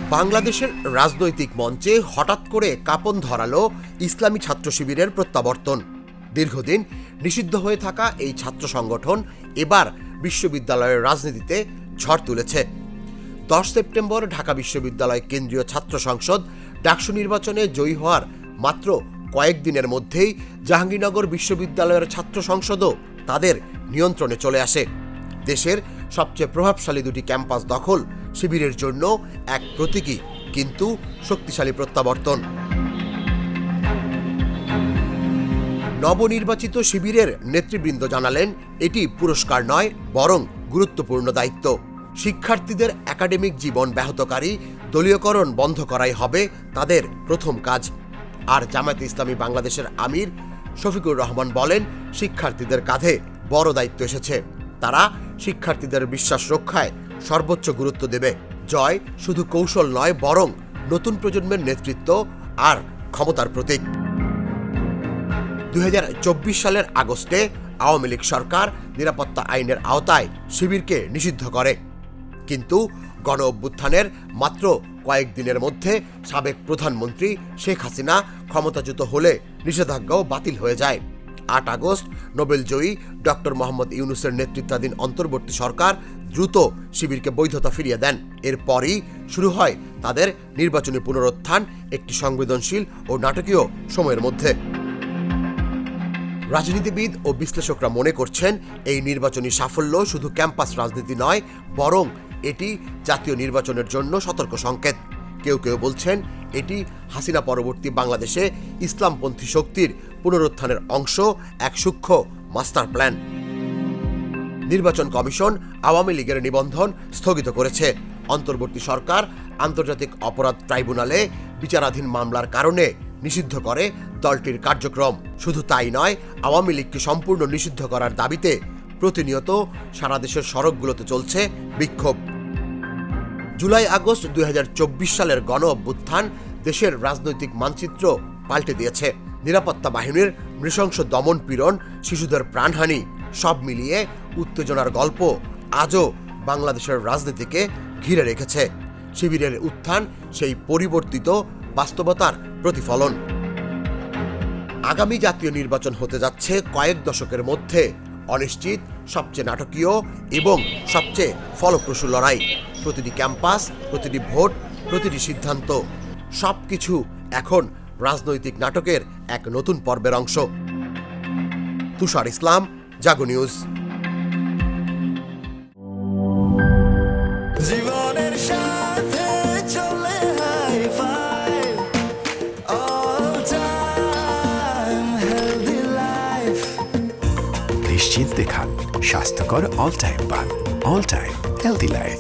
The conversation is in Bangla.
বাংলাদেশের রাজনৈতিক মঞ্চে হঠাৎ করে কাঁপন ধরালো ইসলামী ছাত্র শিবিরের প্রত্যাবর্তন। দীর্ঘদিন নিষিদ্ধ হয়ে থাকা এই ছাত্র সংগঠন এবার বিশ্ববিদ্যালয়ের রাজনীতিতে ঝড় তুলেছে। 10 সেপ্টেম্বর ঢাকা বিশ্ববিদ্যালয় কেন্দ্রীয় ছাত্র সংসদ ডাকসু নির্বাচনে জয়ী হওয়ার মাত্র কয়েকদিনের মধ্যেই জাহাঙ্গীরনগর বিশ্ববিদ্যালয়ের ছাত্র সংসদও তাদের নিয়ন্ত্রণে চলে আসে। দেশের সবচেয়ে প্রভাবশালী দুটি ক্যাম্পাস দখল শিবিরের জন্য এক প্রতীকী কিন্তু শক্তিশালী প্রত্যাবর্তন। নবনির্বাচিত শিবিরের নেতৃবৃন্দ জানালেন, এটি পুরস্কার নয়, বরং গুরুত্বপূর্ণ দায়িত্ব। শিক্ষার্থীদের একাডেমিক জীবন ব্যাহতকারী দলীয়করণ বন্ধ করাই হবে তাদের প্রথম কাজ। আর জামায়াতে ইসলামী বাংলাদেশের আমির শফিকুর রহমান বলেন, শিক্ষার্থীদের কাঁধে বড় দায়িত্ব এসেছে। তারা শিক্ষার্থীদের বিশ্বাস রক্ষায় সর্বোচ্চ গুরুত্ব দেবে। জয় শুধু কৌশল নয়, বরং নতুন প্রজন্মের নেতৃত্ব আর ক্ষমতার প্রতীক। 2024 সালের আগস্টে আওয়ামী লীগ সরকার নিরাপত্তা আইনের আওতায় শিবিরকে নিষিদ্ধ করে, কিন্তু গণ অভ্যুত্থানের মাত্র কয়েকদিনের মধ্যে সাবেক প্রধানমন্ত্রী শেখ হাসিনা ক্ষমতাচ্যুত হলে নিষেধাজ্ঞাও বাতিল হয়ে যায়। 8 আগস্ট নোবেলজয়ী ডক্টর মোহাম্মদ ইউনূসের নেতৃত্বাধীন অন্তর্বর্তী সরকার দ্রুত শিবিরকে বৈধতা ফিরিয়ে দেন। এরপরই শুরু হয় তাদের নির্বাচনী পুনরুত্থান, একটি সংবেদনশীল ও নাটকীয় সময়ের মধ্যে। রাজনীতিবিদ ও বিশ্লেষকরা মনে করছেন, এই নির্বাচনী সাফল্য শুধু ক্যাম্পাস রাজনীতি নয়, বরং এটি জাতীয় নির্বাচনের জন্য সতর্ক সংকেত। কেউ কেউ বলছেন, এটি হাসিনা পরবর্তী বাংলাদেশে ইসলামপন্থী শক্তির পুনরুত্থানের অংশ, এক সূক্ষ্ম মাস্টার প্ল্যান। নির্বাচন কমিশন আওয়ামী লীগের নিবন্ধন স্থগিত করেছে। অন্তর্বর্তী সরকার আন্তর্জাতিক অপরাধ ট্রাইব্যুনালে বিচারাধীন মামলার কারণে নিষিদ্ধ করে দলটির কার্যক্রম। শুধু তাই নয়, আওয়ামী লীগকে সম্পূর্ণ নিষিদ্ধ করার দাবিতে প্রতিনিয়ত সারা দেশের সড়কগুলোতে চলছে বিক্ষোভ। জুলাই আগস্ট 2024 সালের গণ অভ্যুত্থান দেশের রাজনৈতিক মানচিত্র পাল্টে দিয়েছে। নিরাপত্তা বাহিনীর নৃশংস দমন পীড়ন, শিশুদের প্রাণহানি, সব মিলিয়ে উত্তেজনার গল্প আজও বাংলাদেশের রাজনীতিকে ঘিরে রেখেছে। শিবিরের উত্থান সেই পরিবর্তিত বাস্তবতার প্রতিফলন। আগামী জাতীয় নির্বাচন হতে যাচ্ছে কয়েক দশকের মধ্যে অনিশ্চিত, সবচেয়ে নাটকীয় এবং সবচেয়ে ফলপ্রসূ লড়াই। প্রতিটি ক্যাম্পাস, প্রতিটি ভোট, প্রতিটি সিদ্ধান্ত, সবকিছু এখন রাজনৈতিক নাটকের এক নতুন পর্বের অংশ। তুষার ইসলাম, জাগো নিউজ। জীবনের সাথে চলে hi-fi, all time healthy life। নিশ্চিন্তে খান স্বাস্থ্যকর অল টাইম পান, অল টাইম হেলদি লাইফ।